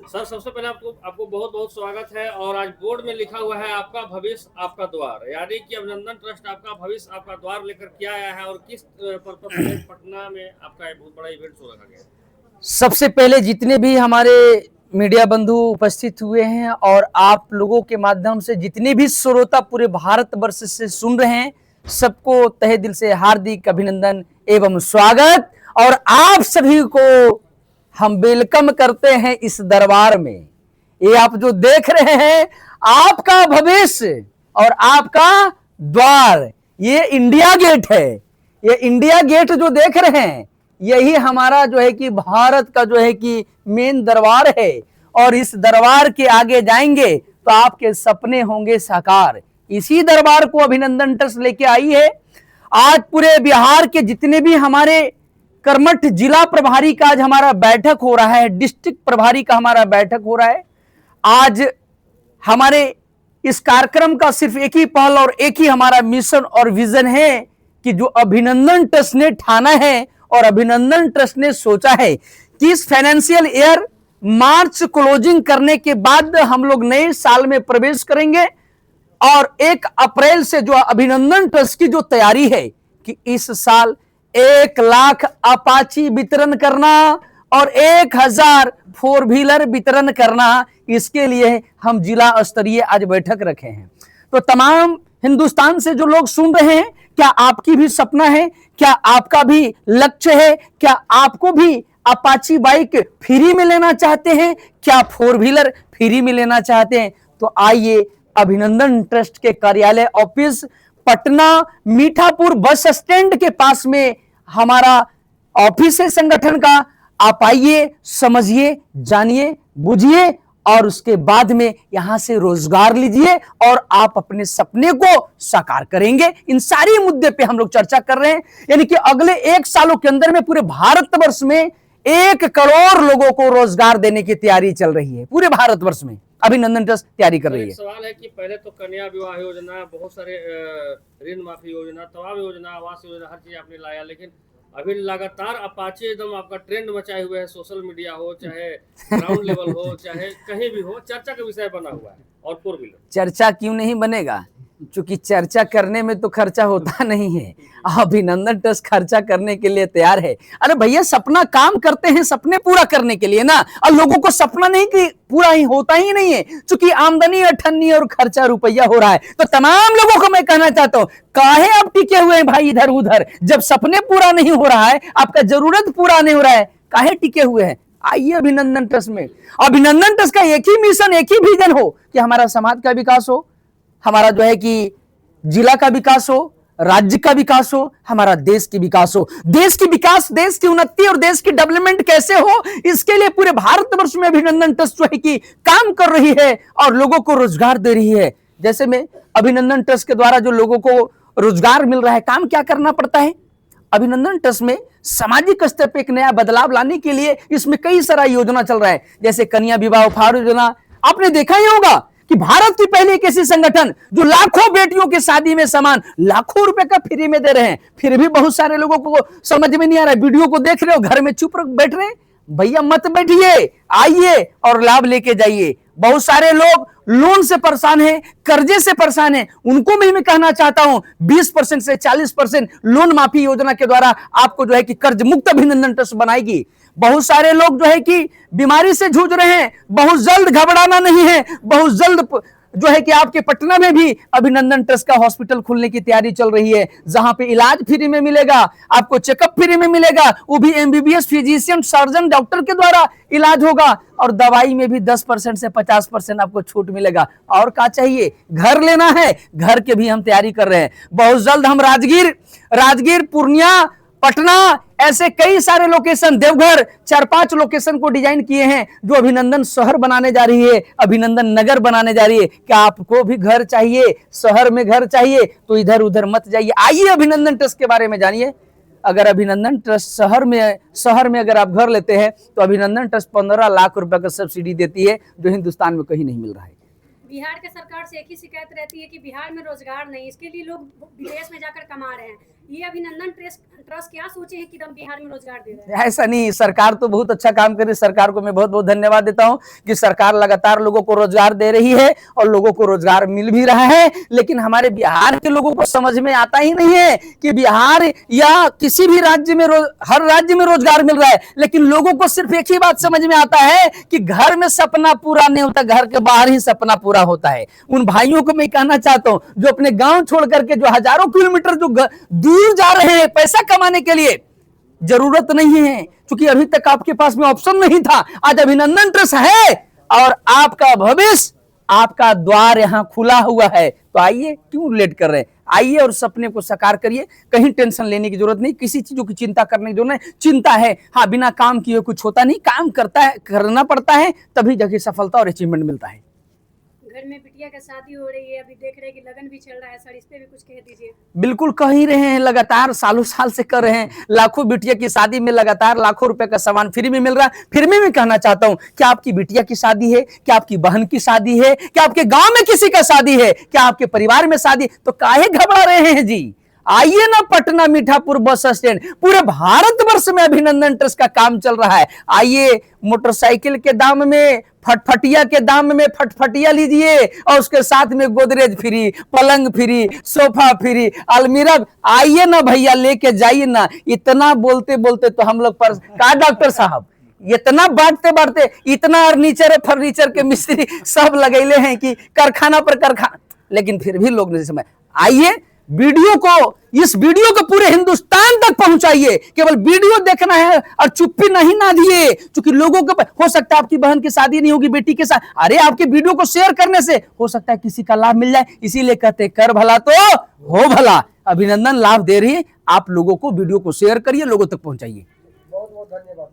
Sir सबसे पहले आपको आपको बहुत बहुत स्वागत है। और आज बोर्ड में लिखा हुआ है आपका भविष्य आपका द्वार, यानी कि अभिनंदन ट्रस्ट आपका भविष्य आपका द्वार लेकर क्या आया है और किस पर्पज से पटना में आपका बहुत बड़ा इवेंट शो रखा गया है। सबसे पहले जितने भी हमारे मीडिया बंधु उपस्थित हुए हैं और आप लोगों के माध्यम से जितने भी श्रोता पूरे भारतवर्ष से सुन रहे हैं, सबको तहे दिल से हार्दिक अभिनंदन एवं स्वागत। और आप सभी को हम वेलकम करते हैं इस दरबार में। ये आप जो देख रहे हैं, आपका भविष्य और आपका द्वार, ये इंडिया गेट है। ये इंडिया गेट जो देख रहे हैं, यही हमारा जो है कि भारत का जो है कि मेन दरबार है। और इस दरबार के आगे जाएंगे तो आपके सपने होंगे साकार। इसी दरबार को अभिनंदन ट्रस्ट लेके आई है। आज पूरे बिहार के जितने भी हमारे कर्मठ जिला प्रभारी का आज हमारा बैठक हो रहा है, डिस्ट्रिक्ट प्रभारी का हमारा बैठक हो रहा है। आज हमारे इस कार्यक्रम का सिर्फ एक ही पहल और एक ही हमारा मिशन और विजन है कि जो अभिनंदन ट्रस्ट ने ठाना है और अभिनंदन ट्रस्ट ने सोचा है कि इस फाइनेंशियल ईयर मार्च क्लोजिंग करने के बाद हम लोग नए साल में प्रवेश करेंगे। और 1 अप्रैल से जो अभिनंदन ट्रस्ट की जो तैयारी है कि इस साल 1 लाख अपाची वितरण करना और 1000 फोर व्हीलर वितरण करना, इसके लिए हम जिला स्तरीय आज बैठक रखे हैं। तो तमाम हिंदुस्तान से जो लोग सुन रहे हैं, क्या आपकी भी सपना है, क्या आपका भी लक्ष्य है, क्या आपको भी अपाची बाइक फ्री में लेना चाहते हैं, क्या फोर व्हीलर फ्री में लेना चाहते हैं, तो आइए अभिनंदन ट्रस्ट के कार्यालय office Patna Mithapur bus stand के पास में हमारा ऑफिस है संगठन का। आप आइए, समझिए, जानिए, बुझिए और उसके बाद में यहां से रोजगार लीजिए और आप अपने सपने को साकार करेंगे। इन सारी मुद्दे पे हम लोग चर्चा कर रहे हैं। यानी कि अगले 1 सालों के अंदर में पूरे भारतवर्ष में 1 करोड़ लोगों को रोजगार देने की तैयारी चल रही है। पूरे भारतवर्ष में अभिनंदन ट्रस्ट तैयारी कर रही है। सवाल है कि पहले तो कन्या विवाह योजना, बहुत सारे ऋण माफी योजना, तमाम योजना, आवास योजना, हर चीज आपने लाया, लेकिन अभी लगातार अपाचे एकदम आपका ट्रेंड मचाए हुए है। सोशल मीडिया हो, चाहे ग्राउंड लेवल हो, चाहे कहीं भी हो, चर्चा का विषय बना हुआ है। और फोर व्हीलर चर्चा क्यों नहीं बनेगा, क्योंकि चर्चा करने में तो खर्चा होता नहीं है। अभिनंदन ट्रस्ट खर्चा करने के लिए तैयार है। अरे भैया, सपना काम करते हैं सपने पूरा करने के लिए ना। और लोगों को सपना नहीं कि पूरा ही होता ही नहीं है, क्योंकि आमदनी अठन्नी और खर्चा रुपया हो रहा है। तो तमाम लोगों को मैं कहना चाहता हूं, काहे आप टिके हुए हैं भाई इधर उधर? जब सपने पूरा नहीं हो रहा है, आपका जरूरत पूरा नहीं हो रहा है, काहे टिके हुए हैं? आइए अभिनंदन ट्रस्ट में। अभिनंदन ट्रस्ट का एक ही मिशन, एक ही विजन हो कि हमारा समाज का विकास हो, हमारा जो है कि जिला का विकास हो, राज्य का विकास हो, हमारा देश की विकास हो। देश की विकास, देश की उन्नति और देश की डेवलपमेंट कैसे हो, इसके लिए पूरे भारतवर्ष में अभिनंदन ट्रस्ट जो है कि काम कर रही है और लोगों को रोजगार दे रही है। जैसे में अभिनंदन ट्रस्ट के द्वारा जो लोगों को रोजगार मिल रहा है, काम क्या करना पड़ता है? अभिनंदन ट्रस्ट में सामाजिक स्तर पर एक नया बदलाव लाने के लिए इसमें कई सारा योजना चल रहा है। जैसे कन्या विवाह उपहार योजना, आपने देखा ही होगा कि भारत की पहली एक ऐसी संगठन जो लाखों बेटियों की शादी में सामान लाखों रुपए का फ्री में दे रहे हैं। फिर भी बहुत सारे लोगों को समझ में नहीं आ रहा है। वीडियो को देख रहे हो, घर में चुप बैठ रहे हैं। भैया मत बैठिए, आइए और लाभ लेके जाइए। बहुत सारे लोग लोन से परेशान हैं, कर्जे से परेशान हैं, उनको मैं कहना चाहता हूं 20% से 40% लोन माफी योजना के द्वारा आपको जो है कि कर्ज मुक्त अभिनंदन ट्रस्ट बनाएगी। बहुत सारे लोग जो है कि बीमारी से जूझ रहे हैं, बहुत जल्द घबराना नहीं है। बहुत जल्द जो है कि आपके पटना में भी अभिनंदन ट्रस्ट का हॉस्पिटल खुलने की तैयारी चल रही है, जहां पे इलाज फ्री में मिलेगा, आपको चेकअप फ्री में मिलेगा, वो भी एमबीबीएस फिजिशियन सर्जन डॉक्टर के द्वारा इलाज होगा। और दवाई में भी 10% से 50% आपको छूट मिलेगा। और क्या चाहिए? घर लेना है, घर के भी हम तैयारी कर रहे हैं। बहुत जल्द हम राजगीर, पूर्णिया, पटना, ऐसे कई सारे लोकेशन, देवघर, 4-5 लोकेशन को डिजाइन किए हैं जो अभिनंदन शहर बनाने जा रही है, अभिनंदन नगर बनाने जा रही है। क्या आपको भी घर चाहिए, शहर में घर चाहिए, तो इधर उधर मत जाइए, आइए अभिनंदन ट्रस्ट के बारे में जानिए। अगर अभिनंदन ट्रस्ट शहर में अगर आप घर लेते हैं तो अभिनंदन ट्रस्ट 15 लाख रुपए का सब्सिडी देती है, जो हिंदुस्तान में कहीं नहीं मिल रहा है। बिहार के सरकार से एक ही शिकायत रहती है कि बिहार में रोजगार नहीं, इसके लिए लोग विदेश में जाकर कमा रहे हैं। ये अभिनंदन ट्रस्ट क्या सोचे हैं कि हम बिहार में रोजगार दे रहे हैं? ऐसा नहीं, सरकार तो बहुत अच्छा काम कर रही है। सरकार को मैं बहुत बहुत धन्यवाद देता हूं कि सरकार लगातार लोगों को रोजगार दे रही है और लोगों को रोजगार मिल भी रहा है। लेकिन हमारे बिहार के लोगों को समझ में आता ही नहीं है कि बिहार या किसी भी राज्य में हर राज्य में रोजगार मिल रहा है, लेकिन लोगों को सिर्फ एक ही बात समझ में आता है कि घर में सपना पूरा नहीं होता, घर के बाहर ही सपना पूरा होता है। उन भाइयों को मैं कहना चाहता हूं जो अपने गांव छोड़ करके जो हजारों किलोमीटर जो दूर जा रहे हैं पैसा कमाने के लिए, जरूरत नहीं है, क्योंकि अभी तक आपके पास में ऑप्शन नहीं था। आज अभिनंदन ट्रस्ट है और आपका भविष्य, आपका द्वार यहां खुला हुआ है। तो आइए, क्यों लेट कर रहे हैं, आइए और सपने को साकार करिए। कहीं टेंशन लेने की जरूरत नहीं, किसी चीजों की चिंता करने की जरूरत नहीं। चिंता है हाँ, बिना काम किए कुछ होता नहीं, काम करना पड़ता है, तभी जाके सफलता और अचीवमेंट मिलता है। घर में बिटिया का शादी हो रही है, अभी देख रहे हैं कि लगन भी चल रहा है सर, इस पे भी कुछ कह दीजिए। बिल्कुल कह ही रहे हैं, लगातार सालों साल से कर रहे हैं। लाखों बिटिया की शादी में लगातार लाखों रुपए का सामान फ्री में मिल रहा है। फिर मैं कहना चाहता हूं, क्या आपकी बिटिया की शादी है, क्या आपकी बहन की शादी है, क्या आपके गांव में किसी का शादी है, क्या आपके परिवार में शादी, तो काहे घबरा रहे हैं जी। आइए ना, पटना मीठापुर बस स्टैंड, पूरे भारतवर्ष में अभिनंदन ट्रस्ट का काम चल रहा है। आइए, मोटरसाइकिल के दाम में, फटफटिया के दाम में फटफटिया लीजिए और उसके साथ में गोदरेज फ्री, पलंग फ्री, सोफा फ्री, अलमीरा। आइए ना भैया, लेके जाइए ना। इतना बोलते बोलते तो हम लोग पर का डॉक्टर साहब, इतना बांटते बांटते इतना फर्नीचर के मिस्त्री सब लगैले हैं कि कारखाना पर कारखाना, लेकिन फिर भी लोग नहीं समझ। आइए, वीडियो को, इस वीडियो को पूरे हिंदुस्तान तक पहुंचाइए। केवल वीडियो देखना है और चुप्पी नहीं ना दिए, क्योंकि लोगों को हो सकता है आपकी बहन की शादी नहीं होगी, बेटी के साथ, अरे आपके वीडियो को शेयर करने से हो सकता है किसी का लाभ मिल जाए। इसीलिए कहते कर भला तो हो भला। अभिनंदन लाभ दे रही है, आप लोगों को वीडियो को शेयर करिए, लोगों तक पहुंचाइए। बहुत बहुत धन्यवाद।